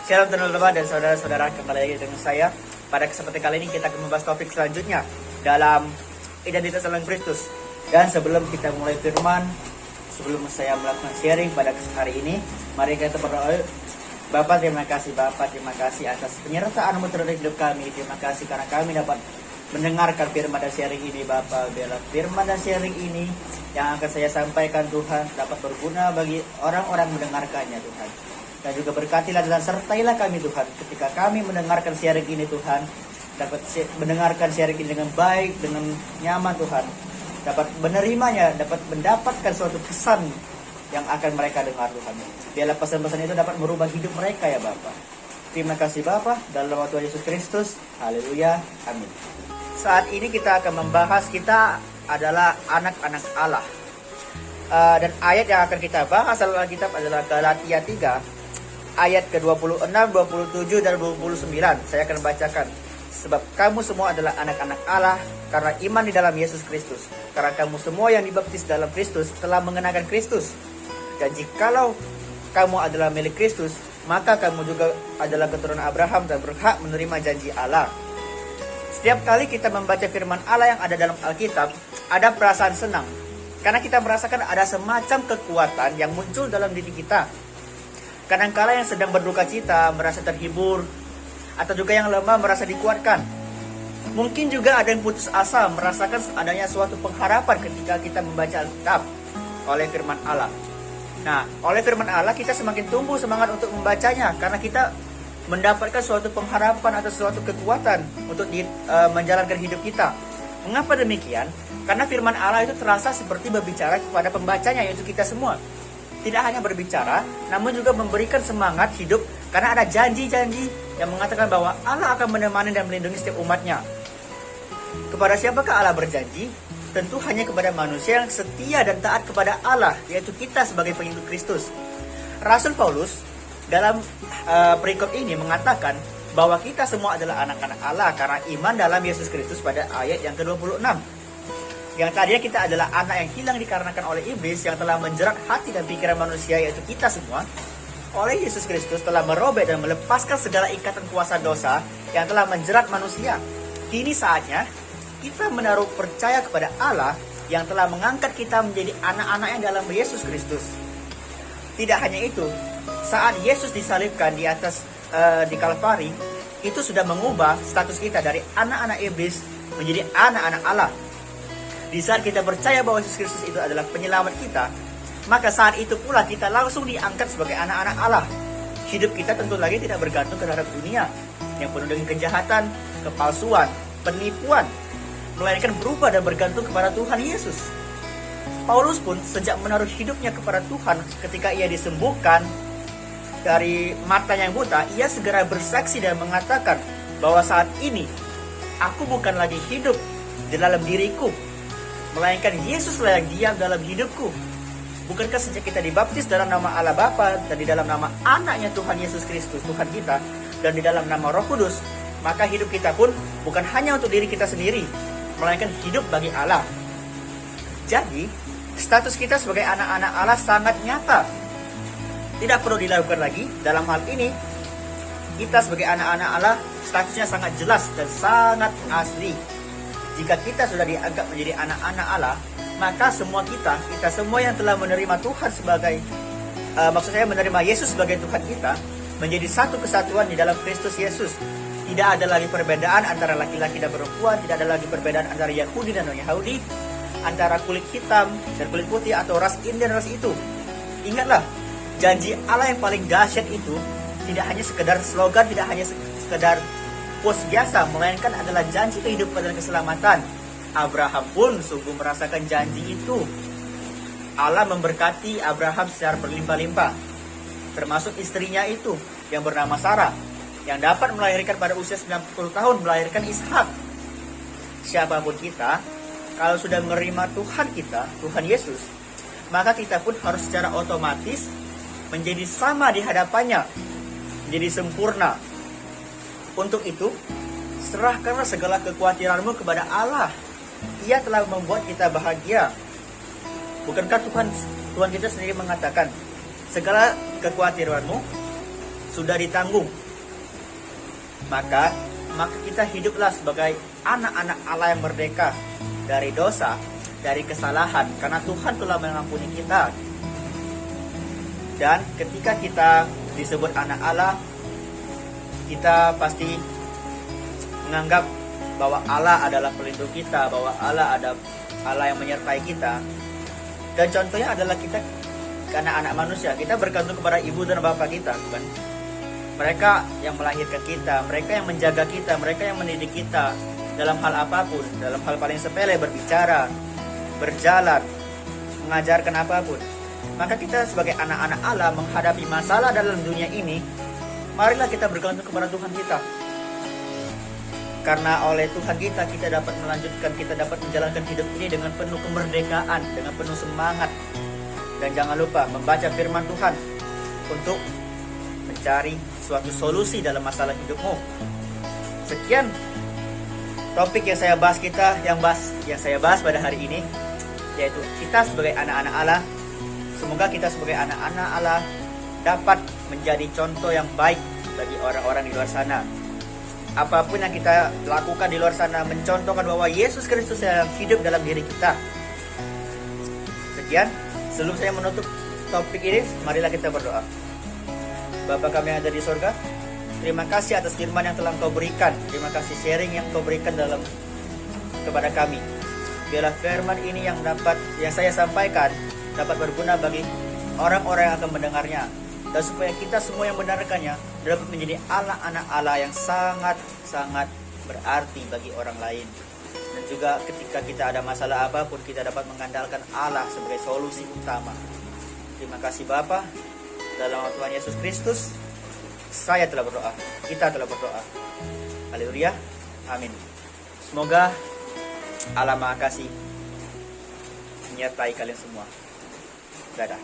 Shalom teman-teman dan saudara-saudara, kembali lagi dengan saya. Pada kesempatan kali ini kita akan membahas topik selanjutnya dalam identitas dalam Kristus. Dan sebelum kita mulai firman, sebelum saya melakukan sharing pada hari ini, mari kita berdoa. Bapak, terima kasih Bapak, terima kasih atas penyertaan-Mu terhadap hidup kami. Terima kasih karena kami dapat mendengarkan firman dan sharing ini Bapak. Biarlah firman dan sharing ini yang akan saya sampaikan Tuhan dapat berguna bagi orang-orang mendengarkannya Tuhan. Dan juga berkatilah dan sertailah kami Tuhan ketika kami mendengarkan sharing ini Tuhan, dapat mendengarkan sharing ini dengan baik, dengan nyaman Tuhan, dapat menerimanya, dapat mendapatkan suatu pesan yang akan mereka dengar Tuhan. Biarlah pesan-pesan itu dapat merubah hidup mereka ya Bapak. Terima kasih Bapak, dalam nama Tuhan Yesus Kristus. Haleluya, amin. Saat ini kita akan membahas, kita adalah anak-anak Allah. Dan ayat yang akan kita bahas dalam Alkitab adalah Galatia 3 ayat ke-26, 27, dan 29. Saya akan bacakan. Sebab kamu semua adalah anak-anak Allah karena iman di dalam Yesus Kristus. Karena kamu semua yang dibaptis dalam Kristus telah mengenakan Kristus. Dan jikalau kamu adalah milik Kristus, maka kamu juga adalah keturunan Abraham dan berhak menerima janji Allah. Setiap kali kita membaca firman Allah yang ada dalam Alkitab, ada perasaan senang. Karena kita merasakan ada semacam kekuatan yang muncul dalam diri kita. Kadangkala yang sedang berduka cita merasa terhibur, atau juga yang lemah merasa dikuatkan. Mungkin juga ada yang putus asa merasakan adanya suatu pengharapan ketika kita membaca Alkitab oleh firman Allah. Nah, oleh firman Allah kita semakin tumbuh semangat untuk membacanya karena kita mendapatkan suatu pengharapan atau suatu kekuatan untuk menjalankan hidup kita. Mengapa demikian? Karena firman Allah itu terasa seperti berbicara kepada pembacanya, yaitu kita semua. Tidak hanya berbicara, namun juga memberikan semangat hidup karena ada janji-janji yang mengatakan bahwa Allah akan menemani dan melindungi setiap umatnya. Kepada siapakah Allah berjanji? Tentu hanya kepada manusia yang setia dan taat kepada Allah, yaitu kita sebagai pengikut Kristus. Rasul Paulus dalam perikop ini mengatakan bahwa kita semua adalah anak-anak Allah karena iman dalam Yesus Kristus pada ayat yang ke-26. Yang tadinya kita adalah anak yang hilang dikarenakan oleh iblis yang telah menjerat hati dan pikiran manusia, yaitu kita semua. Oleh Yesus Kristus telah merobek dan melepaskan segala ikatan kuasa dosa yang telah menjerat manusia. Kini saatnya kita menaruh percaya kepada Allah yang telah mengangkat kita menjadi anak-anak yang dalam Yesus Kristus. Tidak hanya itu, saat Yesus disalibkan di atas di Kalvari, itu sudah mengubah status kita dari anak-anak iblis menjadi anak-anak Allah. Di saat kita percaya bahwa Yesus Kristus itu adalah penyelamat kita, maka saat itu pula kita langsung diangkat sebagai anak-anak Allah. Hidup kita tentu lagi tidak bergantung terhadap dunia yang penuh dengan kejahatan, kepalsuan, penipuan, melainkan berubah dan bergantung kepada Tuhan Yesus. Paulus pun sejak menaruh hidupnya kepada Tuhan ketika ia disembuhkan dari matanya yang buta, ia segera bersaksi dan mengatakan bahwa saat ini aku bukan lagi hidup di dalam diriku, melainkan Yesuslah yang diam dalam hidupku. Bukankah sejak kita dibaptis dalam nama Allah Bapa dan di dalam nama anaknya Tuhan Yesus Kristus, Tuhan kita, dan di dalam nama Roh Kudus, maka hidup kita pun bukan hanya untuk diri kita sendiri, melainkan hidup bagi Allah. Jadi, status kita sebagai anak-anak Allah sangat nyata. Tidak perlu dilakukan lagi. Dalam hal ini, kita sebagai anak-anak Allah statusnya sangat jelas dan sangat asli. Jika kita sudah dianggap menjadi anak-anak Allah, maka kita semua yang telah menerima Tuhan sebagai, menerima Yesus sebagai Tuhan kita, menjadi satu kesatuan di dalam Kristus Yesus. Tidak ada lagi perbedaan antara laki-laki dan perempuan, tidak ada lagi perbedaan antara Yahudi dan non-Yahudi, antara kulit hitam dan kulit putih, atau ras ini dan ras itu. Ingatlah, janji Allah yang paling dahsyat itu tidak hanya sekedar slogan, tidak hanya sekedar pos biasa, melainkan adalah janji kehidupan dan keselamatan. Abraham pun sungguh merasakan janji itu. Allah memberkati Abraham secara berlimpah-limpah, termasuk istrinya itu yang bernama Sarah, yang dapat melahirkan pada usia 90 tahun, melahirkan Ishak. Siapapun kita, kalau sudah menerima Tuhan kita, Tuhan Yesus, maka kita pun harus secara otomatis menjadi sama di hadapannya, menjadi sempurna. Untuk itu, serahkanlah segala kekhawatiranmu kepada Allah. Ia telah membuat kita bahagia. Bukankah Tuhan kita sendiri mengatakan, segala kekhawatiranmu sudah ditanggung. Maka kita hiduplah sebagai anak-anak Allah yang merdeka dari dosa, dari kesalahan, karena Tuhan telah mengampuni kita. Dan ketika kita disebut anak Allah, kita pasti menganggap bahwa Allah adalah pelindung kita, bahwa Allah ada Allah yang menyertai kita. Dan contohnya adalah kita, karena anak manusia, kita bergantung kepada ibu dan bapak kita, bukan? Mereka yang melahirkan kita, mereka yang menjaga kita, mereka yang mendidik kita dalam hal apapun, dalam hal paling sepele, berbicara, berjalan, mengajarkan apapun. Maka kita sebagai anak-anak Allah menghadapi masalah dalam dunia ini, marilah kita bergantung kepada Tuhan kita. Karena oleh Tuhan kita dapat melanjutkan, kita dapat menjalankan hidup ini dengan penuh kemerdekaan, dengan penuh semangat. Dan jangan lupa membaca firman Tuhan untuk mencari suatu solusi dalam masalah hidupmu. Sekian topik yang saya bahas pada hari ini, yaitu kita sebagai anak-anak Allah. Semoga kita sebagai anak-anak Allah dapat menjadi contoh yang baik bagi orang-orang di luar sana. Apapun yang kita lakukan di luar sana, mencontohkan bahwa Yesus Kristus yang hidup dalam diri kita. Sekian, sebelum saya menutup topik ini, marilah kita berdoa. Bapa kami yang ada di sorga, terima kasih atas firman yang telah Kau berikan. Terima kasih sharing yang Kau berikan kepada kami. Biarlah firman ini yang saya sampaikan dapat berguna bagi orang-orang yang akan mendengarnya, dan supaya kita semua yang mendengarkannya dapat menjadi anak-anak Allah yang sangat-sangat berarti bagi orang lain. Dan juga ketika kita ada masalah apapun, kita dapat mengandalkan Allah sebagai solusi utama. Terima kasih Bapa, dalam nama Tuhan Yesus Kristus saya telah berdoa, kita telah berdoa. Haleluya, amin. Semoga Allah Maha Kasih menyertai kalian semua. Dadah.